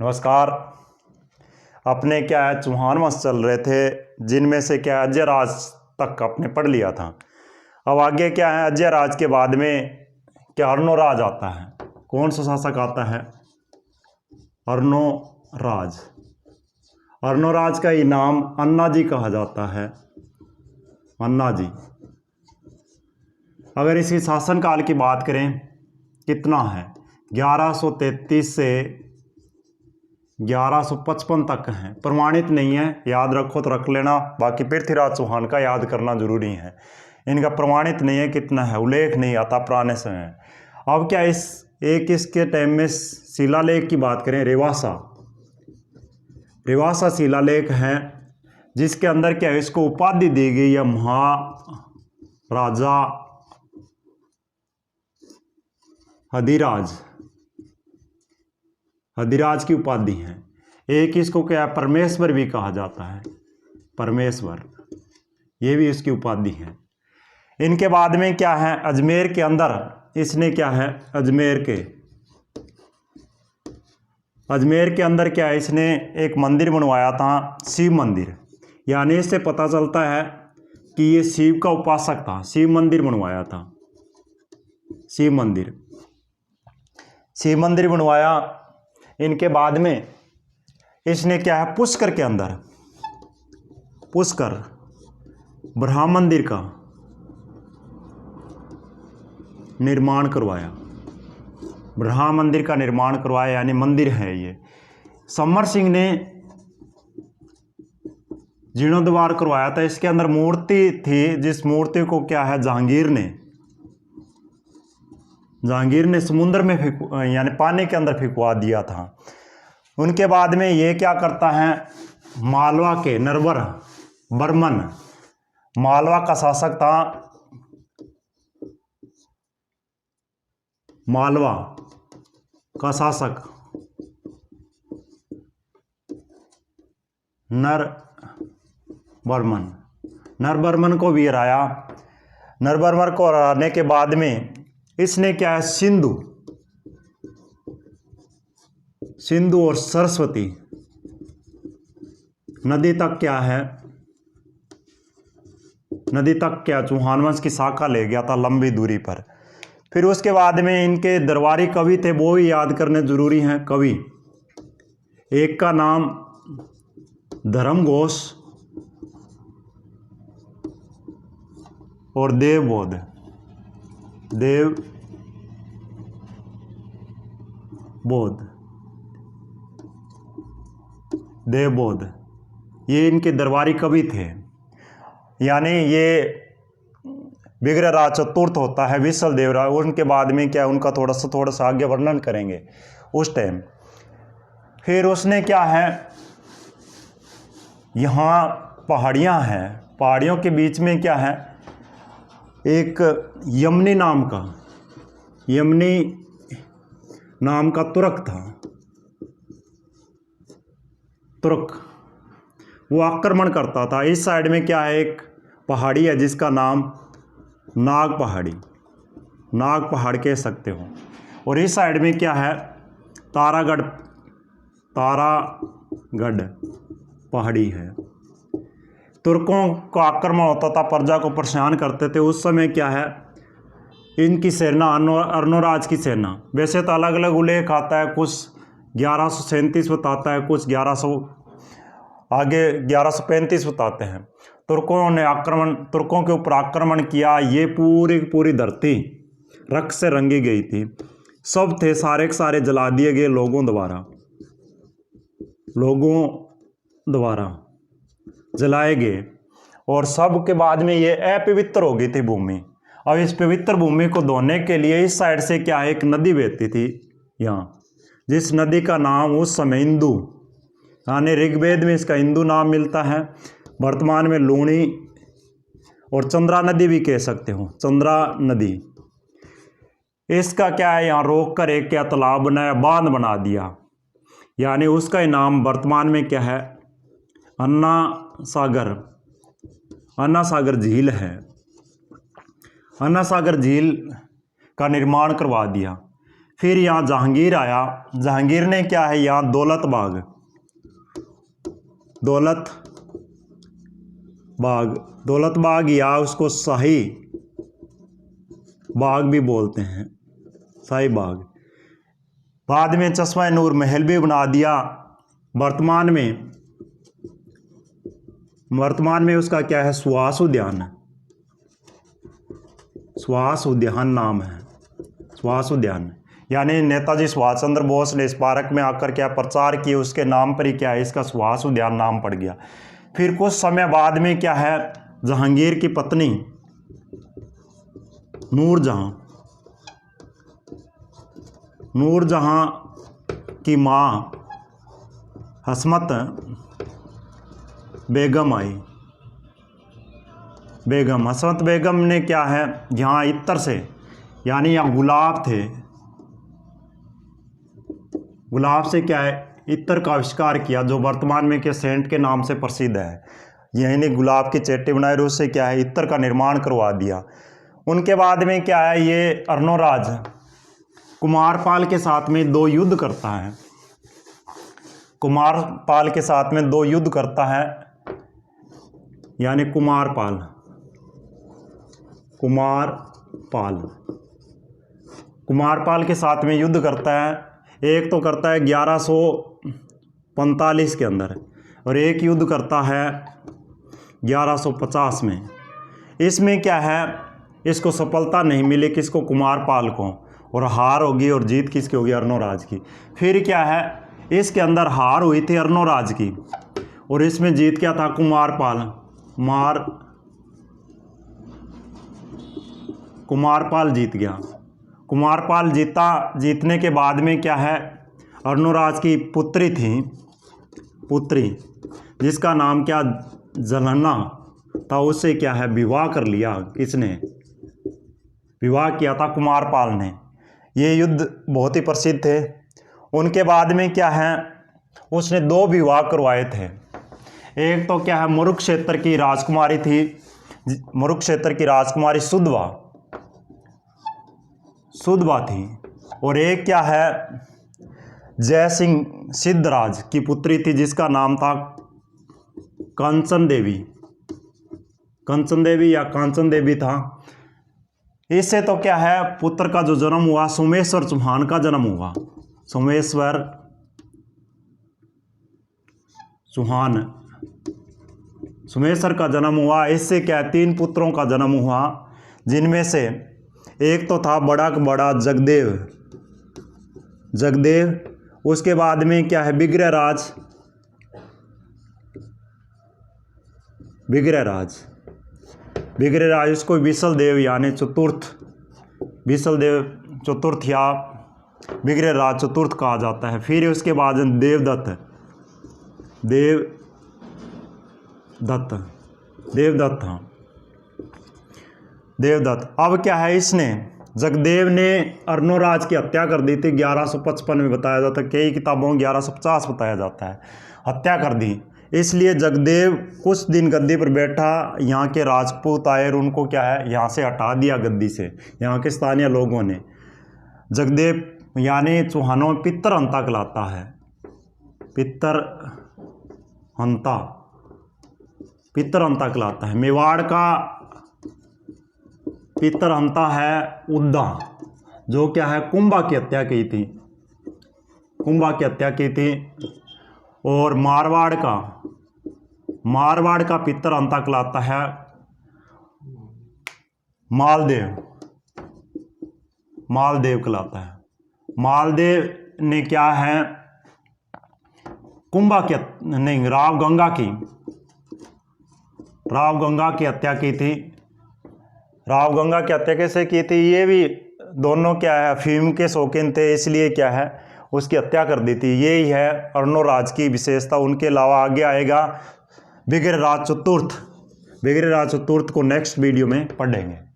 नमस्कार। अपने क्या है चौहान वंश चल रहे थे, जिनमें से क्या है अजय राज तक अपने पढ़ लिया था। अब आगे क्या है, अजय राज के बाद में क्या अर्णोराज आता है। कौन सा शासक आता है? अर्णोराज। अर्णोराज का ही नाम अन्ना जी कहा जाता है, अन्ना जी। अगर इसकी शासनकाल की बात करें कितना है, 1133 से 1155 तक है। प्रमाणित नहीं है, याद रखो तो रख लेना, बाकी पृथ्वीराज चौहान का याद करना जरूरी है। इनका प्रमाणित नहीं है कितना है, उल्लेख नहीं आता पुराने समय। अब क्या इसके टाइम में शिलालेख की बात करें, रेवासा शिलालेख है, जिसके अंदर क्या है इसको उपाधि दी गई है महाराजा हदिराज की उपाधि है। एक इसको क्या परमेश्वर भी कहा जाता है, परमेश्वर, ये भी इसकी उपाधि है। इनके बाद में क्या है, अजमेर के अंदर इसने क्या है, अजमेर के अंदर क्या है इसने एक मंदिर बनवाया था, शिव मंदिर। यानी इससे पता चलता है कि ये शिव का उपासक था। शिव मंदिर बनवाया था, शिव मंदिर बनवाया। इनके बाद में इसने क्या है, पुष्कर के अंदर ब्रह्म मंदिर का निर्माण करवाया। ब्रह्म मंदिर का निर्माण करवाया, यानी मंदिर है ये। समर सिंह ने जीर्णोद्धार करवाया था। इसके अंदर मूर्ति थी, जिस मूर्ति को क्या है जहांगीर ने समुद्र में यानी पानी के अंदर फेंकवा दिया था। उनके बाद में ये क्या करता है, मालवा के नरवर बर्मन, मालवा का शासक था, मालवा का शासक नरबर्मन को भी हराया। नरबर्मन को हराने के बाद में इसने क्या है, सिंधु और सरस्वती नदी तक क्या चौहान वंश की शाखा ले गया था लंबी दूरी पर। फिर उसके बाद में इनके दरबारी कवि थे, वो ही याद करने जरूरी हैं कवि। एक का नाम धर्म घोष और देवबोध। ये इनके दरबारी कवि थे। यानी ये विग्रहराज चतुर्थ होता है विसल देवराय। उनके बाद में क्या उनका थोड़ा सा आगे वर्णन करेंगे उस टाइम। फिर उसने क्या है, यहाँ पहाड़ियाँ हैं, पहाड़ियों के बीच में क्या है, एक यमनी नाम का तुर्क था। वो आक्रमण करता था। इस साइड में क्या है, एक पहाड़ी है जिसका नाम नाग पहाड़ कह सकते हो। और इस साइड में क्या है, तारागढ़ पहाड़ी है। तुर्कों का आक्रमण होता था, प्रजा को परेशान करते थे। उस समय क्या है, इनकी सेना अर्णोराज की सेना, वैसे तो अलग अलग उल्लेख आता है, कुछ 1137 बताता है, कुछ 1135 बताते हैं। तुर्कों के ऊपर आक्रमण किया। ये पूरी धरती रक्त से रंगी गई थी। सब थे सारे के सारे जला दिए गए लोगों द्वारा जलाए गए। और सब के बाद में ये अपवित्र हो गई थी भूमि। अब इस पवित्र भूमि को धोने के लिए इस साइड से क्या है, एक नदी बहती थी यहाँ, जिस नदी का नाम उस समय इंदु, यानी ऋग्वेद में इसका इंदु नाम मिलता है। वर्तमान में लूणी और चंद्रा नदी भी कह सकते हो, चंद्रा नदी। इसका क्या है, यहाँ रोक कर एक क्या तालाब बनाया, बांध बना दिया। यानी उसका ही नाम वर्तमान में क्या है, अन्ना सागर झील है। अन्ना सागर झील का निर्माण करवा दिया। फिर यहाँ जहांगीर आया। जहांगीर ने क्या है यहाँ दौलत बाग या उसको शाही बाग भी बोलते हैं, शाही बाग। बाद में चश्मा नूर महल भी बना दिया। वर्तमान में उसका क्या है सुहास उद्यान नाम है, सुहास उद्यान। यानी नेताजी सुभाष चंद्र बोस ने इस पार्क में आकर क्या प्रचार किए, उसके नाम पर ही क्या है इसका सुहास उद्यान नाम पड़ गया। फिर कुछ समय बाद में क्या है जहांगीर की पत्नी नूरजहां की माँ हसमत बेगम आई। हसमत बेगम ने क्या है यहाँ इत्र से, यानी यहाँ गुलाब थे, गुलाब से क्या है इत्र का आविष्कार किया, जो वर्तमान में के सेंट के नाम से प्रसिद्ध है। यही गुलाब की चेट्टी बनाई और उससे क्या है इत्र का निर्माण करवा दिया। उनके बाद में क्या है ये अर्नोराज कुमारपाल के साथ में 2 युद्ध करता है। कुमारपाल के साथ में 2 युद्ध करता है, यानी कुमारपाल के साथ में युद्ध करता है। एक तो करता है 1145 के अंदर और एक युद्ध करता है 1150 में। इसमें क्या है इसको सफलता नहीं मिली, किसको कुमारपाल को, और हार होगी और जीत किसकी होगी अर्नोराज की। फिर क्या है इसके अंदर हार हुई थी अर्नोराज की और इसमें जीत क्या था कुमारपाल जीत गया। कुमारपाल जीतने के बाद में क्या है अर्नोराज की पुत्री जिसका नाम क्या जलन्ना था, उससे क्या है विवाह कर लिया। किसने विवाह किया था? कुमारपाल ने। ये युद्ध बहुत ही प्रसिद्ध थे। उनके बाद में क्या है उसने 2 विवाह करवाए थे। एक तो क्या है मुरुक्षेत्र की राजकुमारी थी, मुरुक्षेत्र की राजकुमारी सुधवा थी, और एक क्या है जय सिंह सिद्धराज की पुत्री थी जिसका नाम था कंचन देवी था। इससे तो क्या है पुत्र का जो जन्म हुआ सोमेश्वर चौहान का जन्म हुआ, सोमेश्वर का जन्म हुआ। इससे क्या है 3 पुत्रों का जन्म हुआ, जिनमें से एक तो था बड़ा जगदेव। उसके बाद में क्या है बिग्रहराज उसको विशलदेव यानी चतुर्थ या बिग्रहराज चतुर्थ कहा जाता है। फिर उसके बाद देवदत्त। अब क्या है इसने जगदेव ने अर्नोराज की हत्या कर दी थी 1155 में, बताया जाता है, कई किताबों में 1150 बताया जाता है, हत्या कर दी। इसलिए जगदेव कुछ दिन गद्दी पर बैठा, यहाँ के राजपूत आए और उनको क्या है यहाँ से हटा दिया गद्दी से, यहाँ के स्थानीय लोगों ने। जगदेव यानी चौहानों में पितरहंता कहलाता है, पितरहंता कहलाता है। मेवाड़ का पितरहंता है उद्दा, जो क्या है कुंभा की हत्या की थी। और मारवाड़ का पितरहंता कहलाता है मालदेव कहलाता है। मालदेव ने क्या है राव गंगा की हत्या की थी। राव गंगा की हत्या कैसे की थी? ये भी दोनों क्या है अफीम के शौकीन थे, इसलिए क्या है उसकी हत्या कर दी थी। यही है अर्नोराज की विशेषता। उनके अलावा आगे आएगा बिग्रहराज चतुर्थ को नेक्स्ट वीडियो में पढ़ेंगे।